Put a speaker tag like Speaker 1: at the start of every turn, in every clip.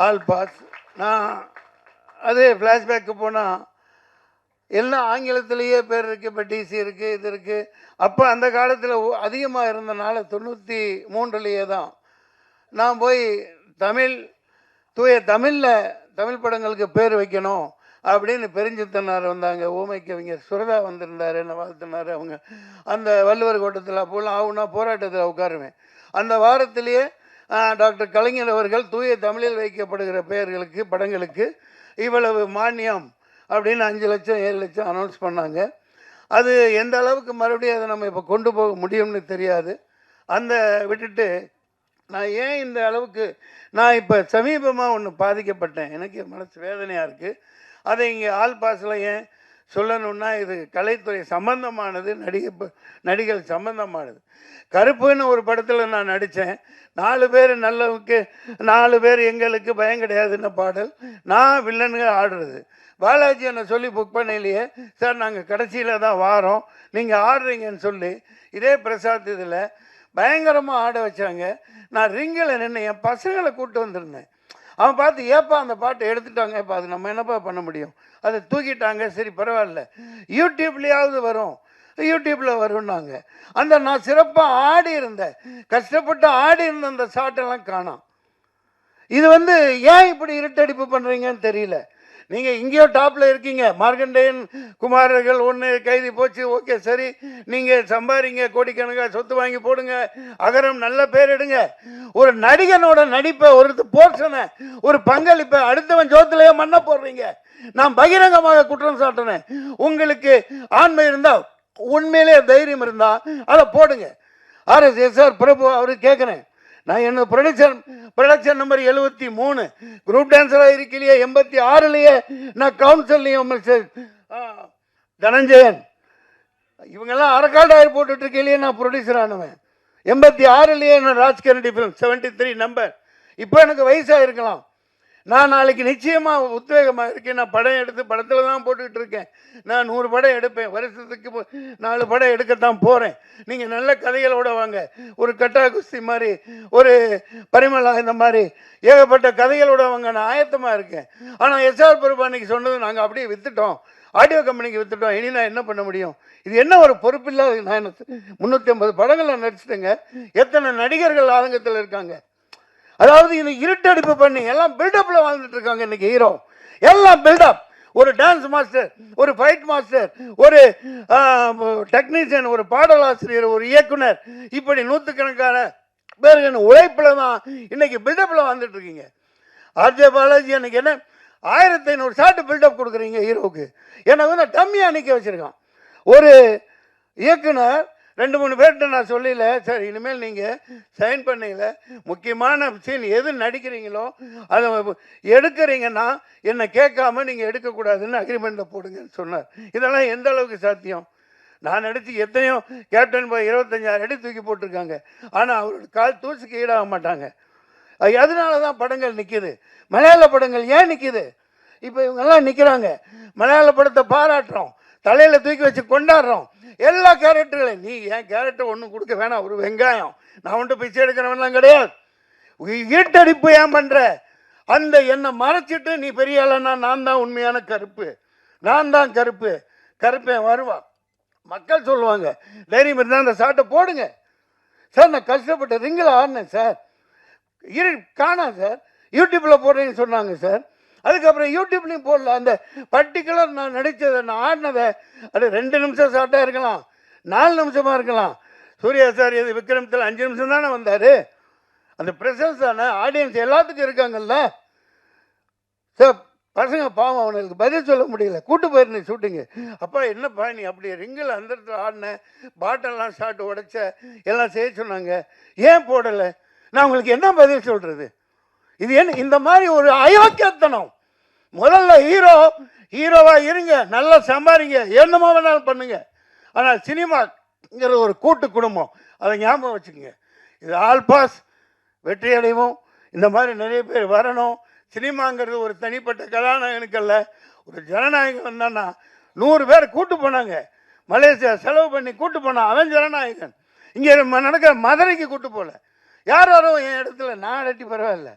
Speaker 1: All pass. நான் அதே flashback போனால் எல்லாம் ஆங்கிலத்திலேயே பேர் இருக்குது. இப்போ டிசி இருக்குது, இது இருக்குது. அப்போ அந்த காலத்தில் அதிகமாக இருந்தனால 93 தான் நான் போய் தமிழ் தூய தமிழில் தமிழ் படங்களுக்கு பேர் வைக்கணும் அப்படின்னு பெருஞ்சித்தனார் வந்தாங்க. ஊமை கவிஞர் சுரதா வந்திருந்தார், என்ன வாழ்த்தினார். அவங்க அந்த வள்ளுவர் கோட்டத்தில் அப்போலாம் ஆகுனா போராட்டத்தில் உட்காருவேன். அந்த வாரத்திலேயே டாக்டர் கலைஞர் அவர்கள் தூய தமிழில் வைக்கப்படுகிற பெயர்களுக்கு படங்களுக்கு இவ்வளவு மானியம் அப்படின்னு 5 லட்சம் 7 லட்சம் அனௌன்ஸ் பண்ணாங்க. அது எந்த அளவுக்கு மறுபடியும் அதை நம்ம இப்போ கொண்டு போக முடியும்னு தெரியாது. அந்த விட்டுட்டு நான் ஏன் இந்த அளவுக்கு நான் இப்போ சமீபமாக ஒன்று பாதிக்கப்பட்டேன். எனக்கு மனசு வேதனையாக இருக்குது. அதை இங்கே ஆல் பாஸில் ஏன் சொல்லணுன்னா, இது கலைத்துறை சம்பந்தமானது, நடிகள் சம்பந்தமானது. கருப்புன்னு ஒரு படத்தில் நான் நடித்தேன். 4 பேர் நல்லவுக்கு 4 பேர் எங்களுக்கு பயம் கிடையாதுன்னு பாடல். நான் வில்லனுங்க ஆடுறது. பாலாஜி என்னை சொல்லி புக் பண்ணலையே சார், நாங்கள் கடைசியில் தான் வாரோம், நீங்கள் ஆடுறீங்கன்னு சொல்லி இதே பிரசாத் இதில் பயங்கரமாக ஆட வச்சாங்க. நான் ரிங்கில் நின்று என் பசங்களை கூப்பிட்டு வந்திருந்தேன். அவன் பார்த்து ஏப்பா அந்த பாட்டை எடுத்துட்டாங்க, இப்போ அது நம்ம என்னப்பா பண்ண முடியும், அதை தூக்கிட்டாங்க. சரி பரவாயில்ல, யூடியூப்லேயாவது வரும், யூடியூப்பில் வரும்னாங்க. அந்த நான் சிறப்பாக ஆடி இருந்தேன், கஷ்டப்பட்டு ஆடி இருந்த அந்த ஷாட்டெல்லாம் காணோம். இது ஏன் இப்படி இருட்டடிப்பு பண்ணுறீங்கன்னு தெரியல. நீங்கள் இங்கேயோ டாப்பில் இருக்கீங்க. மார்க்கண்டேயன் குமாரர்கள் ஒன்று கைதி போச்சு, ஓகே சரி, நீங்கள் சம்பாதிங்க, கோடிக்கணக்காக சொத்து வாங்கி போடுங்க, அகரம் நல்ல பேர் எடுங்க. ஒரு நடிகனோட நடிப்பை, ஒரு போர்ஷனை, ஒரு பங்களிப்பை அடுத்தவன் ஜோத்திலேயே மண்ண போடுறீங்க. நான் பகிரங்கமாக குற்றம் சாட்டினேன். உங்களுக்கு ஆண்மை இருந்தால், உண்மையிலே தைரியம் இருந்தால் அதை போடுங்க. RSSR பிரபு அவருக்கு கேட்குறேன், நான் என்ன ப்ரொடக்ஷன் நம்பர் 73 குரூப் டான்ஸராக இருக்கலையே, 86லேயே நான் கவுன்சிலையும் தனஞ்சயன் இவங்கெல்லாம் அரக்கால்டாயர் போட்டுட்டு இருக்கையிலேயே நான் ப்ரொடியூசர் ஆனவன். 86லேயே நான் ராஜ்கரண்டி ஃபிலிம் 73 நம்பர். இப்போ எனக்கு வயசாக இருக்கலாம், நான் நாளைக்கு நிச்சயமாக உத்வேகமாக இருக்கேன். நான் படம் எடுத்து படத்தில் தான் போட்டுக்கிட்டு இருக்கேன். நான் 100 படம் எடுப்பேன், வருஷத்துக்கு 4 படம் எடுக்கத்தான் போகிறேன். நீங்கள் நல்ல கதைகளோடு வாங்க, ஒரு கட்டா குஸ்தி மாதிரி, ஒரு பரிமளா, இந்த மாதிரி ஏகப்பட்ட கதைகளோட வாங்க, நான் ஆயத்தமாக இருக்கேன். ஆனால் SR பிரபு அன்னைக்கு சொன்னது நாங்கள் அப்படியே விற்றுட்டோம், ஆடியோ கம்பெனிக்கு விற்றுட்டோம், இனி நான் என்ன பண்ண முடியும்? இது என்ன ஒரு பொறுப்பில்லாத. நான் என்ன 350 படங்கள் நடிச்சிட்டேங்க. எத்தனை நடிகர்கள் ஆதங்கத்தில் இருக்காங்க. அதாவது இந்த இருட்டடிப்பு பண்ணி எல்லாம் பில்டப்ல வாழ்ந்துட்டு இருக்காங்க இன்னைக்கு ஹீரோ. எல்லாம் பில்டப். ஒரு டான்ஸ் மாஸ்டர், ஒரு ஃபைட் மாஸ்டர், ஒரு டெக்னீஷியன், ஒரு பாடலாசிரியர், ஒரு இயக்குனர், இப்படி நூற்றுக்கணக்கான பேர்கள் உழைப்புல தான் இன்னைக்கு பில்டப்ல வாழ்ந்துட்டு இருக்கீங்க. RJ பாலாஜி அன்னைக்கு என்ன 1500 ஷாட் பில்டப் கொடுக்குறீங்க ஹீரோவுக்கு. ஏன்னா டம்மியா நிற்க வச்சிருக்கான். ஒரு இயக்குனர் 2-3 பேர்கிட்ட நான் சொல்லல, சார் இனிமேல் நீங்கள் சைன் பண்ணல, முக்கியமான சீன் எது நடிக்கிறீங்களோ அதை எடுக்கிறீங்கன்னா என்னை கேட்காம நீங்கள் எடுக்கக்கூடாதுன்னு அக்ரிமெண்ட்டில் போடுங்கன்னு சொன்னார். இதெல்லாம் எந்த அளவுக்கு சாத்தியம்? நான் நடித்து எத்தனையோ கேப்டன் பாய் 25,000 அடி தூக்கி போட்டிருக்காங்க. ஆனால் அவரோட கால் தூசுக்கு ஈடாக மாட்டாங்க. அதனால தான் படங்கள் நிற்கிது. மலையாள படங்கள் ஏன் நிற்கிது? இப்போ இவங்கெல்லாம் நிற்கிறாங்க, மலையாள படத்தை பாராட்டுறோம், தலையில் தூக்கி வச்சு கொண்டாடுறோம். எல்லா கேரக்டர்களையும் நீ என் கேரக்டர் ஒன்றும் கொடுக்க வேணாம், ஒரு வெங்காயம், நான் வந்துட்டு பிச்சை எடுக்கிறவன்லாம் கிடையாது. ஈட்டடிப்பு ஏன் பண்ணுற? அந்த என்னை மறைச்சிட்டு நீ பெரிய ஆளனா, நான் தான் உண்மையான கருப்பு, நான் தான் கருப்பு, கருப்பேன் வருவா, மக்கள் சொல்லுவாங்க. தைரியம் இருந்தால் அந்த சாட்டை போடுங்க சார். நான் கஷ்டப்பட்டு ரிங்கில் ஆடினேன் சார், காணா சார், யூடியூப்பில் போடுறேன்னு சொன்னாங்க சார். அதுக்கப்புறம் யூடியூப்லையும் போடல. அந்த பர்டிகுலர் நான் நடித்ததை, நான் ஆடினதை, அது 2 நிமிஷம் ஷார்ட்டாக இருக்கலாம், 4 நிமிஷமாக இருக்கலாம். சூர்யா சார் இது விக்ரமத்தில் 5 நிமிஷம் தானே வந்தார். அந்த ப்ரெசன்ஸ் தானே, ஆடியன்ஸ் எல்லாத்துக்கும் இருக்காங்கல்ல சார். பசங்க பாவம், அவனுக்கு பதில் சொல்ல முடியல. கூட்டு போயிருந்தேன் ஷூட்டிங்கு. அப்பா என்னப்பா நீ அப்படி ரிங்கில் அந்த இடத்துல ஆடினேன், பாட்டெல்லாம் ஷார்ட் உடைச்ச, எல்லாம் செய்ய சொன்னாங்க, ஏன் போடலை? நான் உங்களுக்கு என்ன பதில் சொல்கிறது? இது என்ன இந்த மாதிரி ஒரு அயோக்கியத்தனம்? முதல்ல ஹீரோவாக இருங்க, நல்லா சம்பாதிங்க, என்னமோ வேணாலும் பண்ணுங்க. ஆனால் சினிமாங்கிற ஒரு கூட்டு குடும்பம், அதை ஞாபகம் வச்சுக்கோங்க. இது ஆல் பாஸ் வெற்றி அடைவோம். இந்த மாதிரி நிறைய பேர் வரணும். சினிமாங்கிறது ஒரு தனிப்பட்ட கதாநாயகனுக்கு அல்ல, ஒரு ஜனநாயகம் வந்தான்னா 100 பேர் கூட்டு போனாங்க. மலேசியா செலவு பண்ணி கூட்டு போனான், அவன் ஜனநாயகன். இங்கே நடக்கிற மதுரைக்கு கூட்டு போகல. யாரும் என் இடத்துல நான் அடட்டி பரவாயில்ல.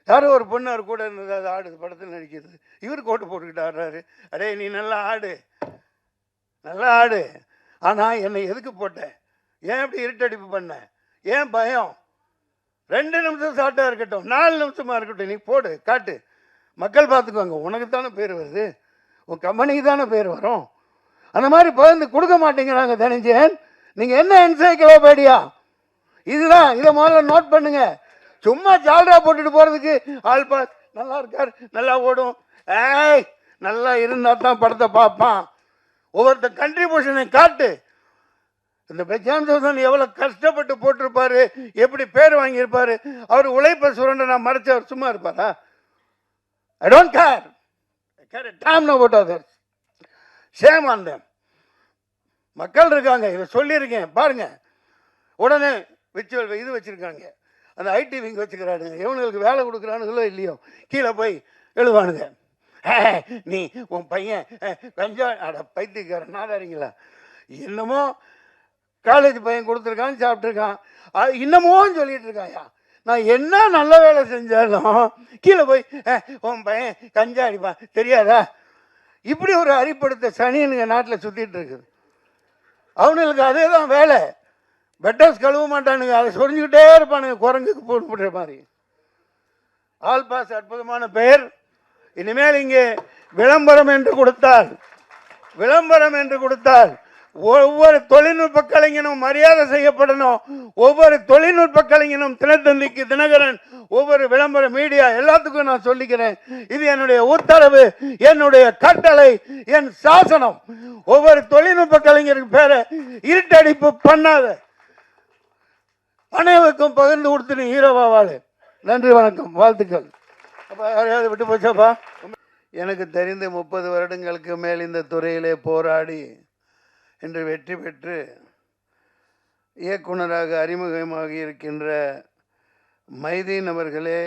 Speaker 1: யாரோ ஒரு பொண்ணு அவர் கூட இருந்தது, அது ஆடுது, படத்தில் நடிக்கிறது. இவர் கோட்டு போட்டுக்கிட்டு ஆடுறாரு. அடே நீ நல்லா ஆடு, நல்லா ஆடு, ஆனால் என்னை எதுக்கு போட்ட, ஏன் இப்படி இருட்டடிப்பு பண்ண, ஏன் பயம்? 2 நிமிஷம் ஷார்ட்டாக இருக்கட்டும், 4 நிமிஷமாக இருக்கட்டும், நீ போடு, காட்டு, மக்கள் பார்த்துக்குவாங்க. உனக்கு தானே பேர் வருது, உன் கம்பெனிக்கு தானே பேர் வரும். அந்த மாதிரி பகிர்ந்து கொடுக்க மாட்டேங்கிறாங்க தனஞ்சயன். நீங்கள் என்ன என்சைக்ளோபீடியா இதுதான், இதை முதல்ல நோட் பண்ணுங்க. சும்மா ஜால்ரா போட்டுட்டு போகிறதுக்கு ஆள் பாஸ் நல்லா இருக்கார், நல்லா ஓடும், ஏய் நல்லா இருந்தால் தான் படத்தை பார்ப்பான். ஒவ்வொருத்த கண்ட்ரிபியூஷனை காட்டு. இந்த பெஜான் ஜோசன் எவ்வளோ கஷ்டப்பட்டு போட்டிருப்பாரு, எப்படி பேர் வாங்கியிருப்பாரு. அவர் உழைப்ப சுரண்ட நான் மறைச்சு அவர் சும்மா இருப்பாரா? I don't care, I care time no about others. Shame on them. மக்கள் இருக்காங்க, இதை சொல்லியிருக்கேன் பாருங்க. உடனே விர்ச்சுவல் இது வச்சுருக்காங்க, அந்த ஐடி விங் வச்சுக்கிறானுங்க. இவனுங்களுக்கு வேலை கொடுக்குறானுங்களோ இல்லையோ, கீழே போய் எழுதுவானுங்க, நீ உன் பையன் கஞ்சா அட பைத்தியக்காரன் நாதாரிங்களா, என்னமோ காலேஜ் பையன் கொடுத்துருக்கான்னு சாப்பிட்ருக்கான், இன்னமும் சொல்லிட்டு இருக்காயா. நான் என்ன நல்ல வேலை செஞ்சாலும் கீழே போய் உன் பையன் கஞ்சா அடிப்பான் தெரியாதா? இப்படி ஒரு அறிப்படுத்த சனியனுங்க நாட்டில் சுற்றிட்டு இருக்குது. அவனுங்களுக்கு அதே தான் வேலை. பெட்டர்ஸ் கழுவ மாட்டானுங்க, அதை சொரிஞ்சுக்கிட்டே இருப்பானுங்க, குரங்குக்கு போடுற மாதிரி. ஆல் பாஸ் அற்புதமான பெயர். இனிமேல் இங்கே விளம்பரம் என்று கொடுத்தால் ஒவ்வொரு தொழில்நுட்ப கலைஞனும் மரியாதை செய்யப்படணும். ஒவ்வொரு தொழில்நுட்ப கலைஞனும் தினத்தந்திக்கு, தினகரன், ஒவ்வொரு விளம்பர மீடியா எல்லாத்துக்கும் நான் சொல்லிக்கிறேன். இது என்னுடைய உத்தரவு, என்னுடைய கட்டளை, என் சாசனம். ஒவ்வொரு தொழில்நுட்ப கலைஞருக்கு பேரை இருட்டடிப்பு பண்ணாத, அனைவருக்கும் பகிர்ந்து கொடுத்து ஹீரோவாவாள். நன்றி, வணக்கம், வாழ்த்துக்கள். அப்போ யாரையாவது விட்டு போச்சாப்பா? எனக்கு தெரிந்து 30 வருடங்களுக்கு மேல் இந்த துறையிலே போராடி இன்று வெற்றி பெற்று இயக்குனராக அறிமுகமாகி இருக்கின்ற மைதீன் அவர்களே,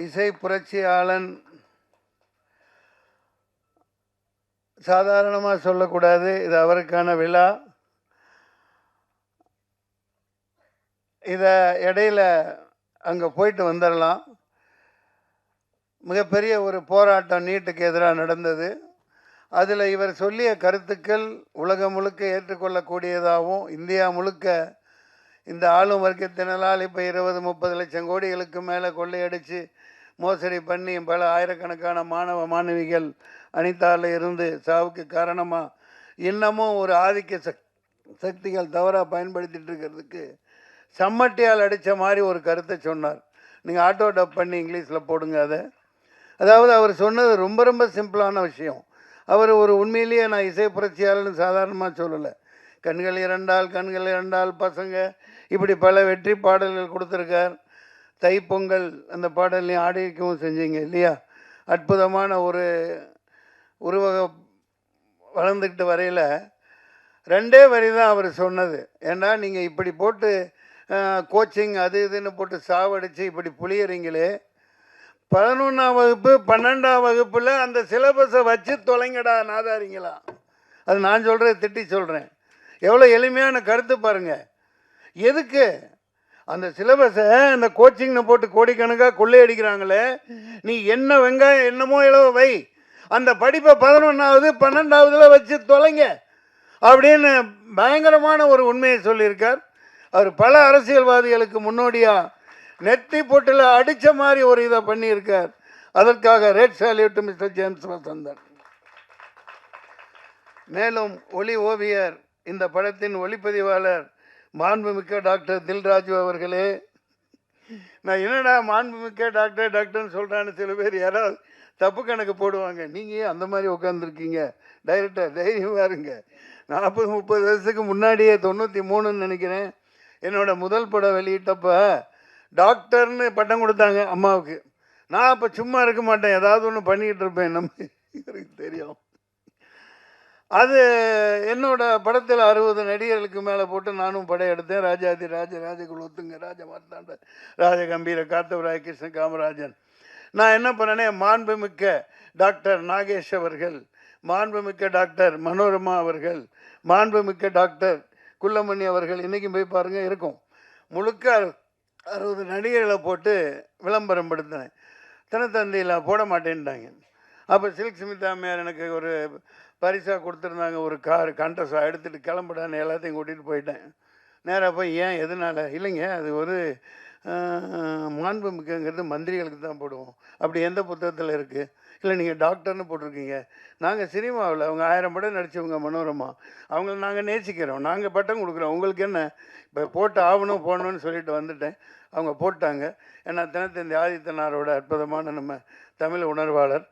Speaker 1: இசை புரட்சியாளன் சாதாரணமாக சொல்லக்கூடாது, இது அவருக்கான விழா. இதை இடையில அங்கே போயிட்டு வந்துடலாம். மிகப்பெரிய ஒரு போராட்டம் நீட்டுக்கு எதிராக நடந்தது. அதில் இவர் சொல்லிய கருத்துக்கள் உலகம் முழுக்க ஏற்றுக்கொள்ளக்கூடியதாகவும், இந்தியா முழுக்க இந்த ஆளும் வர்க்கத்தினரால் இப்போ 20-30 லட்சம் கோடிகளுக்கு மேலே கொள்ளையடித்து மோசடி பண்ணி பல ஆயிரக்கணக்கான மாணவ மாணவிகள் அனிதாவில் இருந்து சாவுக்கு காரணமாக இன்னமும் ஒரு ஆதிக்க சக்திகள் தவறாக பயன்படுத்திகிட்டு இருக்கிறதுக்கு சம்மட்டியால் அடித்த மாதிரி ஒரு கருத்தை சொன்னார். நீங்கள் ஆட்டோ டப் பண்ணி இங்கிலீஷில் போடுங்க அதை. அதாவது அவர் சொன்னது ரொம்ப ரொம்ப சிம்பிளான விஷயம். அவர் ஒரு உண்மையிலேயே நான் இசை புரட்சியாளர்னு சாதாரணமாக சொல்லலை. கண்கள் இரண்டால் பசங்க, இப்படி பல வெற்றி பாடல்கள் கொடுத்துருக்கார். தைப்பொங்கல் அந்த பாடல்லையும் ஆடிக்கவும் செஞ்சீங்க இல்லையா? அற்புதமான ஒரு உருவக வளர்ந்துக்கிட்டு வரையில் 2 வரி தான் அவர் சொன்னது. ஏன்னா நீங்கள் இப்படி போட்டு கோச்சிங் அது இதுன்னு போட்டு சாவடித்து இப்படி புளியறீங்களே, 11ஆம் வகுப்பு 12ஆம் வகுப்பில் அந்த சிலபஸை வச்சு தொலைங்கடா நாதாரிங்களா. அது நான் சொல்கிறேன், திட்டி சொல்கிறேன். எவ்வளோ எளிமையான கருத்து பாருங்கள். எதுக்கு அந்த சிலபஸை இந்த கோச்சிங்னு போட்டு கோடிக்கணக்காக கொள்ளையடிக்கிறாங்களே, நீ என்ன வெங்காயம் என்னமோ இளவ வை, அந்த படிப்பை 11ஆவது 12ஆவதுல வச்சு தொலைங்க அப்படின்னு பயங்கரமான ஒரு உண்மையை சொல்லியிருக்கார். அவர் பல அரசியல்வாதிகளுக்கு முன்னோடியாக நெத்தி போட்டில் அடித்த மாதிரி ஒரு இதை பண்ணியிருக்கார். அதற்காக red salute mister James Vasanthan. மேலும் ஒளி ஓவியர், இந்த படத்தின் ஒளிப்பதிவாளர் மாண்புமிக்க டாக்டர் தில்ராஜு அவர்களே. நான் என்னடா மாண்புமிக்க டாக்டர்னு சொல்கிறான்னு சில பேர் யாராவது தப்பு கணக்கு போடுவாங்க. நீங்கள் அந்த மாதிரி உட்காந்துருக்கீங்க. டைரக்டர் தைரியமாக இருங்க. 40-30 வருஷத்துக்கு முன்னாடியே 93ன்னு நினைக்கிறேன், என்னோட முதல் படம் வெளியிட்டப்போ டாக்டர்னு பட்டம் கொடுத்தாங்க அம்மாவுக்கு. நான் அப்போ சும்மா இருக்க மாட்டேன், ஏதாவது ஒன்று பண்ணிக்கிட்டு இருப்பேன். எனக்கு தெரியும். அது என்னோட படத்தில் 60 நடிகர்களுக்கு மேலே போட்டு நானும் படம் எடுத்தேன். ராஜாதி ராஜகுலோத்துங்க, ராஜ மார்த்தாண்ட, ராஜகம்பீர, காத்தவராய, கிருஷ்ண காமராஜன். நான் என்ன பண்ணேனே, மாண்புமிக்க டாக்டர் நாகேஷ் அவர்கள், மாண்புமிக்க டாக்டர் மனோரமா அவர்கள், மாண்புமிக்க டாக்டர் குள்ளமணி அவர்கள், இன்றைக்கும் போய் பாருங்கள் இருக்கும். முழுக்க 60 நடிகர்களை போட்டு விளம்பரம் படுத்தினேன். தினத்தந்தியில் போட மாட்டேன்ட்டாங்க. அப்போ சில்க் ஸ்மிதா அம்மையார் எனக்கு ஒரு பரிசாக கொடுத்துருந்தாங்க, ஒரு கார் கண்டஸா எடுத்துகிட்டு கிளம்புடான்னு எல்லாத்தையும் கூட்டிகிட்டு போயிட்டேன். நேராக போய் ஏன் எதனால இல்லைங்க, அது ஒரு மாண்புமிக்கங்கிறது மந்திரிகளுக்கு தான் போடுவோம், அப்படி எந்த புத்தகத்தில் இருக்குது? இல்லை நீங்கள் டாக்டர்னு போட்டிருக்கீங்க. நாங்கள் சினிமாவில் அவங்க 1000 படம் நடித்தவங்க மனோரமா, அவங்கள நாங்கள் நேசிக்கிறோம், நாங்கள் பட்டம் கொடுக்குறோம், உங்களுக்கு என்ன? இப்போ போட்டு ஆகணும் போகணும்னு சொல்லிட்டு வந்துட்டேன். அவங்க போட்டாங்க. ஏன்னா தினத்தந்தி ஆதித்தனாரோட அற்புதமான நம்ம தமிழ் உணர்வாளர்.